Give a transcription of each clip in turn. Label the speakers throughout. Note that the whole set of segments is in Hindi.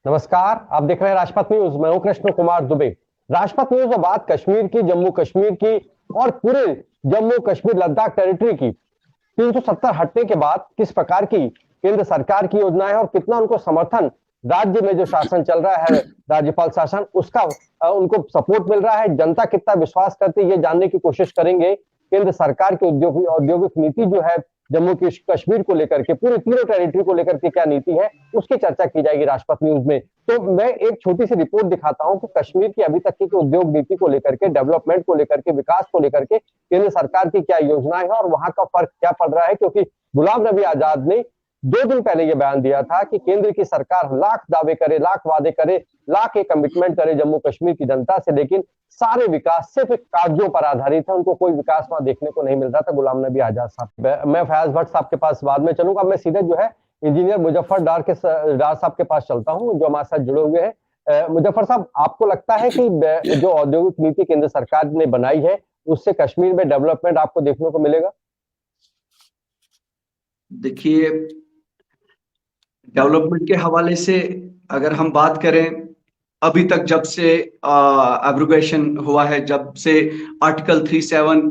Speaker 1: नमस्कार, आप देख रहे हैं राजपथ न्यूज। मैं हूं कृष्ण कुमार दुबे। राजपथ न्यूज में बात कश्मीर की, जम्मू कश्मीर की और पूरे जम्मू कश्मीर लद्दाख टेरिटरी की 370 हटने के बाद किस प्रकार की केंद्र सरकार की योजनाएं है और कितना उनको समर्थन राज्य में जो शासन चल रहा है, राज्यपाल शासन, उसका उनको सपोर्ट मिल रहा है, जनता कितना विश्वास करती है, ये जानने की कोशिश करेंगे। केंद्र सरकार की औद्योगिक नीति जो है जम्मू कश्मीर को लेकर के, पूरे तीनों टेरिटरी को लेकर के क्या नीति है, उसकी चर्चा की जाएगी राजपथ न्यूज में। तो मैं एक छोटी सी रिपोर्ट दिखाता हूं कि कश्मीर की अभी तक की उद्योग नीति को लेकर के, डेवलपमेंट को लेकर के, विकास को लेकर के केंद्र सरकार की क्या योजनाएं हैं और वहां का फर्क क्या पड़ रहा है। क्योंकि गुलाम नबी आजाद ने 2 दिन पहले यह बयान दिया था कि केंद्र की सरकार लाख दावे करे, लाख वादे करे, लाख एक कमिटमेंट करे जम्मू कश्मीर की जनता से, लेकिन सारे विकास सिर्फ कागजों पर आधारित है, उनको कोई विकास वहां देखने को नहीं मिल रहा था। गुलाम नबी आजाद साहब, मैं फयाज भट्ट साहब के पास बाद में चलूंगा। मैं सीधे जो है इंजीनियर मुजफ्फर डार साहब के पास चलता हूं, जो हमारे साथ जुड़े हुए हैं। मुजफ्फर साहब, आपको लगता है कि जो औद्योगिक नीति केंद्र सरकार ने बनाई है उससे कश्मीर में डेवलपमेंट आपको देखने को मिलेगा?
Speaker 2: देखिए, डेवलपमेंट के हवाले से अगर हम बात करें, अभी तक जब से एब्रोगेशन हुआ है, जब से आर्टिकल 370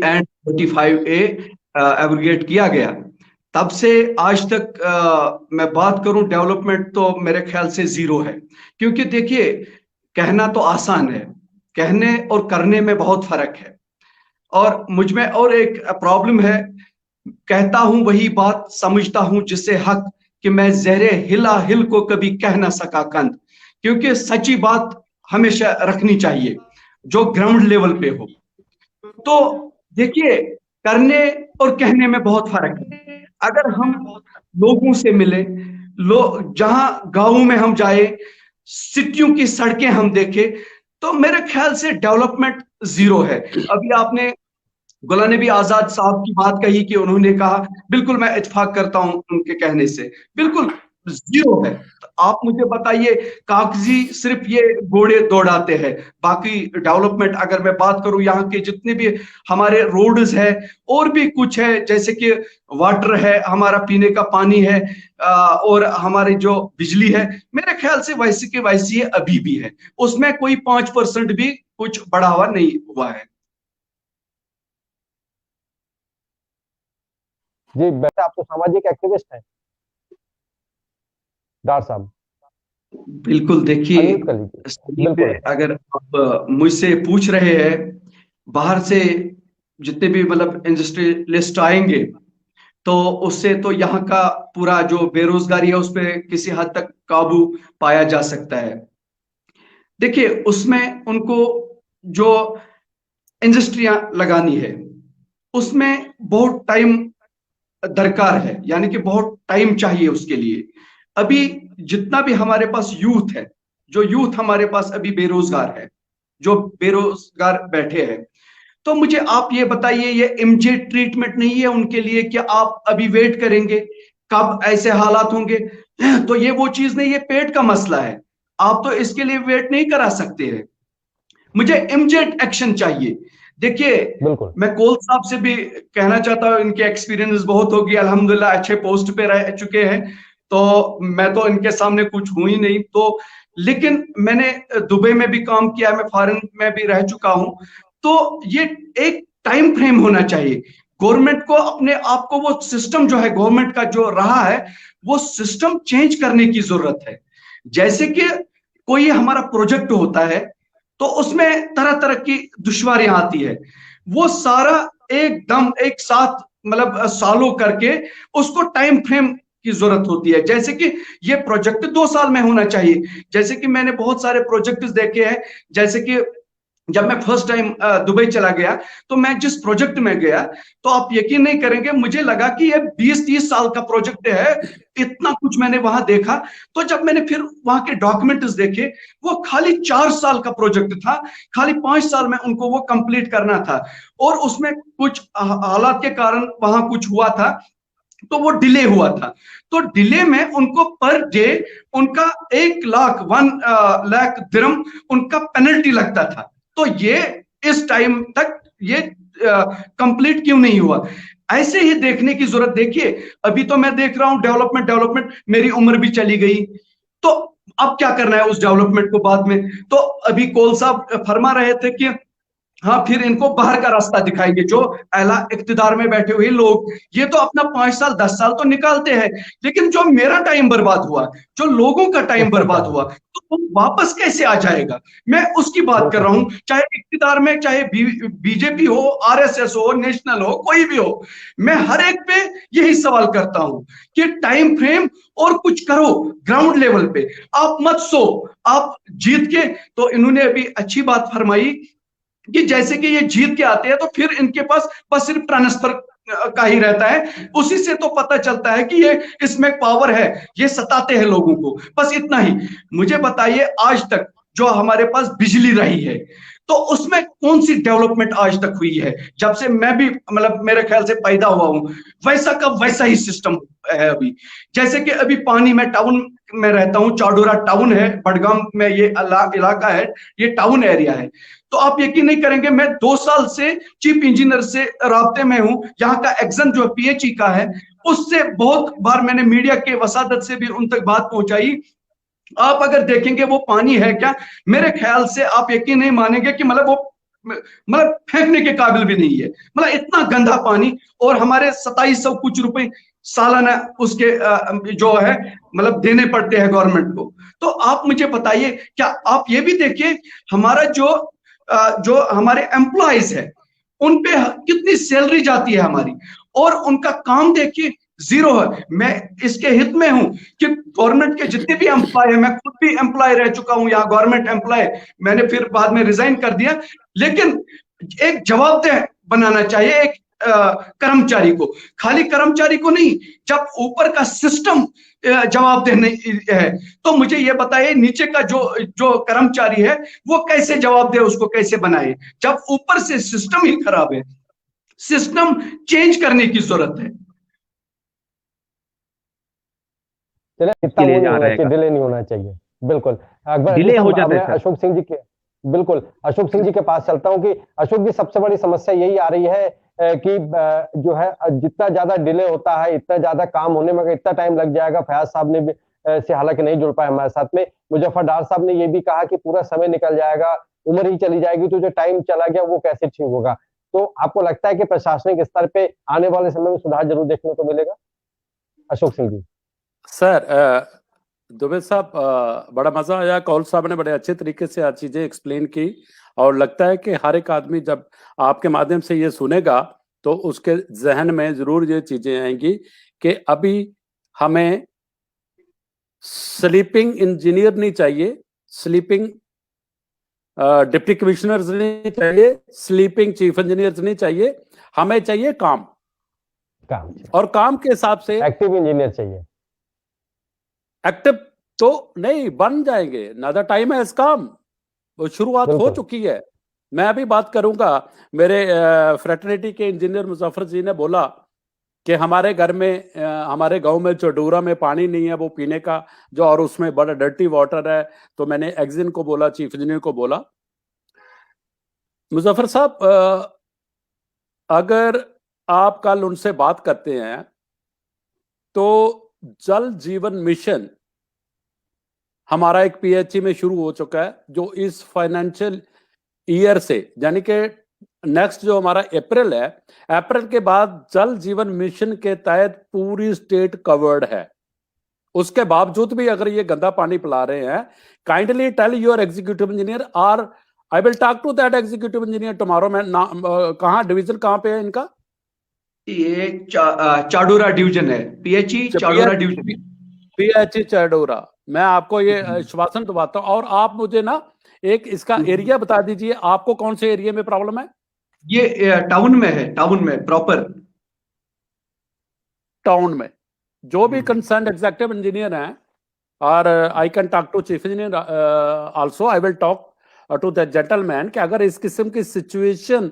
Speaker 2: एंड 45A एब्रोगेट किया गया, तब से आज तक मैं बात करूं डेवलपमेंट तो मेरे ख्याल से जीरो है। क्योंकि देखिए, कहना तो आसान है, कहने और करने में बहुत फर्क है। और मुझ में और एक प्रॉब्लम है, कहता हूं वही बात, समझता हूं जिससे हक, कि मैं जहरे हिला हिल को कभी कह ना सका कंद। क्योंकि सच्ची बात हमेशा रखनी चाहिए जो ग्राउंड लेवल पे हो। तो देखिए, करने और कहने में बहुत फर्क है। अगर हम लोगों से मिले, जहां गांवों में हम जाए, सिटियों की सड़कें हम देखें, तो मेरे ख्याल से डेवलपमेंट जीरो है। अभी आपने गुलाम नबी आजाद साहब की बात कही कि उन्होंने कहा, बिल्कुल मैं इत्तेफाक करता हूं उनके कहने से, बिल्कुल जीरो है। तो आप मुझे बताइए, कागजी सिर्फ ये घोड़े दौड़ाते हैं, बाकी डेवलपमेंट अगर मैं बात करूं, यहाँ के जितने भी हमारे रोड्स है और भी कुछ है, जैसे कि वाटर है, हमारा पीने का पानी है, और हमारी जो बिजली है, मेरे ख्याल से वैसी के वैसी है, अभी भी है। उसमें कोई 5% भी कुछ बढ़ावा नहीं हुआ है।
Speaker 1: जी, वैसे आप तो सामाजिक एक्टिविस्ट हैं डार साहब।
Speaker 2: बिल्कुल, देखिए,
Speaker 1: अनम्यूट कर लीजिए, बिल्कुल।
Speaker 2: अगर आप मुझसे पूछ रहे हैं, बाहर से जितने भी मतलब इंडस्ट्रियलिस्ट आएंगे, तो उससे तो यहाँ का पूरा जो बेरोजगारी है उस पर किसी हद तक काबू पाया जा सकता है। देखिए, उसमें उनको जो इंडस्ट्रियां लगानी है, उसमें बहुत टाइम दरकार है, यानी कि बहुत टाइम चाहिए उसके लिए। अभी जितना भी हमारे पास यूथ है, जो यूथ हमारे पास अभी बेरोजगार है, जो बेरोजगार बैठे हैं, तो मुझे आप ये बताइए, ये इमीडिएट ट्रीटमेंट नहीं है उनके लिए कि आप अभी वेट करेंगे कब ऐसे हालात होंगे? तो ये वो चीज नहीं, ये पेट का मसला है, आप तो इसके लिए वेट नहीं करा सकते हैं। मुझे इमीडिएट एक्शन चाहिए। देखिए,
Speaker 1: बिल्कुल।
Speaker 2: मैं कोल साहब से भी कहना चाहता हूं, इनके एक्सपीरियंस बहुत होगी, अल्हम्दुलिल्लाह अच्छे पोस्ट पे रह चुके हैं, तो मैं तो इनके सामने कुछ हूं ही नहीं। तो लेकिन मैंने दुबई में भी काम किया है, मैं फॉरेन में भी रह चुका हूं। तो ये एक टाइम फ्रेम होना चाहिए गवर्नमेंट को, अपने आप को, वो सिस्टम जो है गवर्नमेंट का जो रहा है, वो सिस्टम चेंज करने की जरूरत है। जैसे कि कोई हमारा प्रोजेक्ट होता है, तो उसमें तरह तरह की दुश्वारियां आती है, वो सारा एकदम एक साथ मतलब सालों करके उसको टाइम फ्रेम की जरूरत होती है। जैसे कि ये प्रोजेक्ट 2 साल में होना चाहिए। जैसे कि मैंने बहुत सारे प्रोजेक्ट्स देखे हैं, जैसे कि जब मैं फर्स्ट टाइम दुबई चला गया, तो मैं जिस प्रोजेक्ट में गया, तो आप यकीन नहीं करेंगे, मुझे लगा कि ये 20-30 साल का प्रोजेक्ट है, इतना कुछ मैंने वहां देखा। तो जब मैंने फिर वहां के डॉक्यूमेंट्स देखे, वो खाली 4 साल का प्रोजेक्ट था, खाली 5 साल में उनको वो कंप्लीट करना था। और उसमें कुछ हालात के कारण वहां कुछ हुआ था, तो वो डिले हुआ था। तो डिले में उनको पर डे उनका 1 लाख दिरहम उनका पेनल्टी लगता था। तो ये इस टाइम तक ये कंप्लीट क्यों नहीं हुआ? ऐसे ही देखने की जरूरत। देखिए, अभी तो मैं देख रहा हूं डेवलपमेंट डेवलपमेंट, मेरी उम्र भी चली गई, तो अब क्या करना है उस डेवलपमेंट को बाद में? तो अभी कोल साहब फरमा रहे थे कि हाँ फिर इनको बाहर का रास्ता दिखाएंगे, जो अहला इक्तिदार में बैठे हुए लोग, ये तो अपना 5 साल 10 साल तो निकालते हैं, लेकिन जो मेरा टाइम बर्बाद हुआ, जो लोगों का टाइम बर्बाद हुआ, तो वो वापस कैसे आ जाएगा? मैं उसकी बात कर रहा हूं। चाहे इक्तिदार में, चाहे बीजेपी हो, आरएसएस हो, नेशनल हो, कोई भी हो, मैं हर एक पे यही सवाल करता हूं कि टाइम फ्रेम और कुछ करो ग्राउंड लेवल पे। आप मत सो, आप जीत के, तो इन्होंने अभी अच्छी बात फरमाई कि जैसे कि ये जीत के आते हैं तो फिर इनके पास बस सिर्फ ट्रांसफर का ही रहता है, उसी से तो पता चलता है कि ये इसमें पावर है, ये सताते हैं लोगों को, बस इतना ही। मुझे बताइए आज तक जो हमारे पास बिजली रही है, तो उसमें कौन सी डेवलपमेंट आज तक हुई है? जब से मैं भी मतलब मेरे ख्याल से पैदा हुआ हूं, वैसा का वैसा ही सिस्टम है अभी। जैसे कि अभी पानी में, टाउन में रहता हूं, चाडोरा टाउन है, बडगाम में ये इलाका है, ये टाउन एरिया है। तो आप यकीन नहीं करेंगे, मैं 2 साल से चीफ इंजीनियर से राब्ते में हूं, यहाँ का एग्जाम जो पीएचई का है, उससे बहुत बार मैंने मीडिया के वसादत से भी उन तक बात पहुंचाई। आप अगर देखेंगे वो पानी है क्या, मेरे ख्याल से आप यकीन नहीं मानेंगे कि मतलब वो मतलब फेंकने के काबिल भी नहीं है, मतलब इतना गंदा पानी। और हमारे 2700 कुछ रुपए सालाना उसके जो है मतलब देने पड़ते हैं गवर्नमेंट को। तो आप मुझे बताइए, क्या आप ये भी देखिए हमारा जो हमारे एम्प्लॉयज है उन पे कितनी सैलरी जाती है हमारी, और उनका काम देखिए जीरो है। मैं इसके हित में हूं कि गवर्नमेंट के जितने भी एम्प्लॉय है, मैं खुद भी एम्प्लॉय रह चुका हूं यहाँ, गवर्नमेंट एम्प्लॉय, मैंने फिर बाद में रिजाइन कर दिया, लेकिन एक जवाबदेह बनाना चाहिए एक कर्मचारी को, खाली कर्मचारी को नहीं, जब ऊपर का सिस्टम जवाबदेह नहीं है, तो मुझे ये बताइए नीचे का जो कर्मचारी है वो कैसे जवाबदेह, उसको कैसे बनाए, जब ऊपर से सिस्टम ही खराब है। सिस्टम चेंज करने की जरूरत है।
Speaker 1: चलिए, इतना वो नहीं होना चाहिए, डिले नहीं होना चाहिए। बिल्कुल। अकबर अली
Speaker 3: डिले हो
Speaker 1: साहब,
Speaker 3: जाता
Speaker 1: मैं
Speaker 3: है सर।
Speaker 1: अशोक सिंह जी के, बिल्कुल अशोक सिंह जी के पास चलता हूं कि अशोक जी, सबसे बड़ी समस्या यही आ रही है कि जो है जितना ज्यादा डिले होता है, इतना ज्यादा काम होने में इतना टाइम लग जाएगा। फयाज साहब ने भी से हालांकि नहीं जुड़ पाए हमारे साथ में, मुजफ्फर डार साहब ने ये भी कहा कि पूरा समय निकल जाएगा, उम्र ही चली जाएगी, तो जो टाइम चला गया वो कैसे ठीक होगा? तो आपको लगता है कि प्रशासनिक स्तर पे आने वाले समय में सुधार जरूर देखने को मिलेगा? अशोक सिंह जी।
Speaker 3: सर दुबे साहब, बड़ा मजा आया, कौल साहब ने बड़े अच्छे तरीके से हर चीजें एक्सप्लेन की, और लगता है कि हर एक आदमी जब आपके माध्यम से ये सुनेगा तो उसके जहन में जरूर ये चीजें आएंगी कि अभी हमें स्लीपिंग इंजीनियर नहीं चाहिए, स्लीपिंग डिप्टी कमिश्नर्स नहीं चाहिए, स्लीपिंग चीफ इंजीनियर्स नहीं चाहिए, हमें चाहिए काम। और काम के हिसाब से
Speaker 1: एक्टिव इंजीनियर चाहिए।
Speaker 3: एक्टिव तो नहीं बन जाएंगे, ना द टाइम है इस काम, वो शुरुआत हो चुकी है। मैं अभी बात करूंगा, मेरे फ्रेटर्निटी के इंजीनियर मुजफ्फर जी ने बोला कि हमारे घर में हमारे गांव में चडूरा में पानी नहीं है वो पीने का, जो और उसमें बड़ा डर्टी वाटर है। तो मैंने एक्जिन को बोला, चीफ इंजीनियर को बोला, मुजफ्फर साहब अगर आप कल उनसे बात करते हैं तो जल जीवन मिशन हमारा एक पीएचई में शुरू हो चुका है, जो इस फाइनेंशियल ईयर से, यानी कि नेक्स्ट जो हमारा अप्रैल है, अप्रैल के बाद जल जीवन मिशन के तहत पूरी स्टेट कवर्ड है। उसके बावजूद भी अगर ये गंदा पानी पिला रहे हैं, kindly tell your executive engineer, और I will talk to that executive engineer tomorrow. मैं कहाँ डिवीजन कहाँ पे है इनका?
Speaker 2: ये चाडोरा डिवीजन है, PHE Chadoora division,
Speaker 3: PHE Chadoora. मैं आपको ये आश्वासन दिलाता हूं, और आप मुझे ना एक इसका एरिया बता दीजिए, आपको कौन से एरिया में प्रॉब्लम है?
Speaker 2: ये टाउन में है, टाउन में प्रॉपर
Speaker 3: टाउन में। जो भी कंसर्न एग्जीक्यूटिव इंजीनियर हैं, और I can talk to chief engineer also, I will talk to the gentleman, कि अगर इस किस्म की सिचुएशन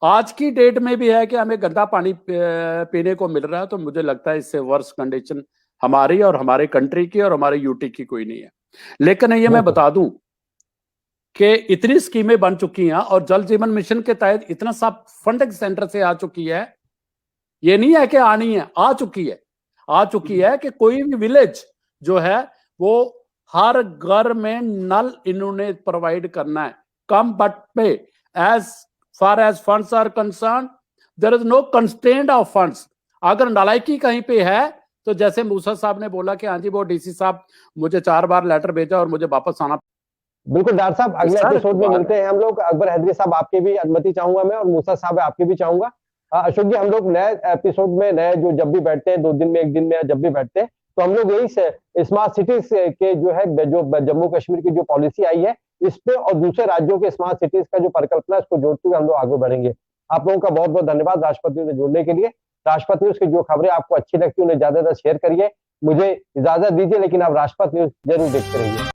Speaker 3: आज की डेट में भी है कि हमें गंदा पानी पीने को मिल रहा है, तो मुझे लगता है इससे वर्स कंडीशन हमारी और हमारे कंट्री की और हमारे यूटी की कोई नहीं है। लेकिन ये मैं बता दूं कि इतनी स्कीमें बन चुकी हैं और जल जीवन मिशन के तहत इतना सा फंडिंग सेंटर से आ चुकी है, ये नहीं है कि आनी है, आ चुकी है कि कोई भी विलेज जो है वो हर घर में नल इन्होंने प्रोवाइड करना है, come but pay. As far as funds are concern, there is no constraint of funds. अगर नालायकी कहीं पे है तो जैसे मूसा साहब ने बोला कि हाँ जी वो डीसी साहब मुझे 4 बार लेटर भेजा और मुझे वापस आना।
Speaker 1: बिल्कुल डॉक्टर साहब, अगले
Speaker 3: सर,
Speaker 1: एपिसोड में मिलते हैं हम लोग। अकबर हैदरी साहब, आपकी भी अनुमति चाहूंगा मैं, और मूसा साहब आपकी भी चाहूंगा। अशोक जी, हम लोग नए एपिसोड में, नए जो जब भी बैठते हैं, 2 दिन में 1 दिन में जब भी बैठते हैं, तो हम लोग यही स्मार्ट सिटीज के जो है, जो जम्मू कश्मीर की जो पॉलिसी आई है इस पे, और दूसरे राज्यों के स्मार्ट सिटीज का जो परिकल्पना है उसको जोड़ते हुए हम लोग आगे बढ़ेंगे। आप लोगों का बहुत बहुत धन्यवाद राष्ट्रपति न्यूज़ जोड़ने के लिए। राष्ट्रपति न्यूज़ की जो खबरें आपको अच्छी लगती है उन्हें ज्यादा शेयर करिए। मुझे इजाजत दीजिए, लेकिन आप राष्ट्रपति न्यूज़ जरूर देखते रहिए।